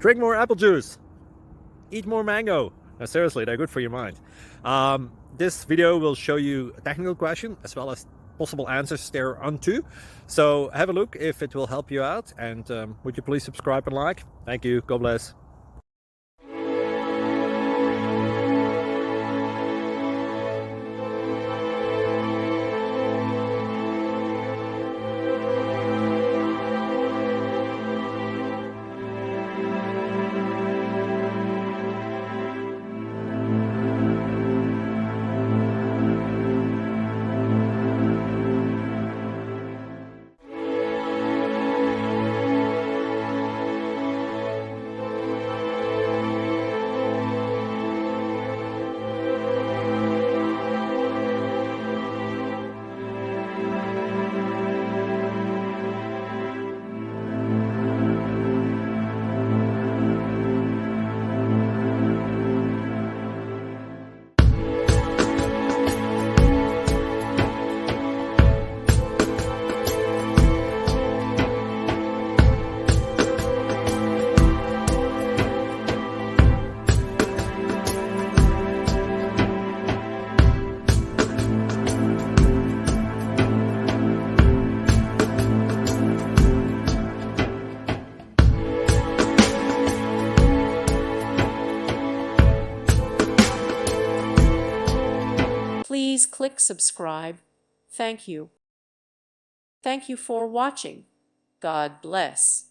Drink more apple juice. Eat more mango. No, seriously, they're good for your mind. This video will show you a technical question as well as possible answers thereunto. So have a look if it will help you out, and would you please subscribe and like? Thank you. God bless. Please click subscribe. Thank you. Thank you for watching. God bless.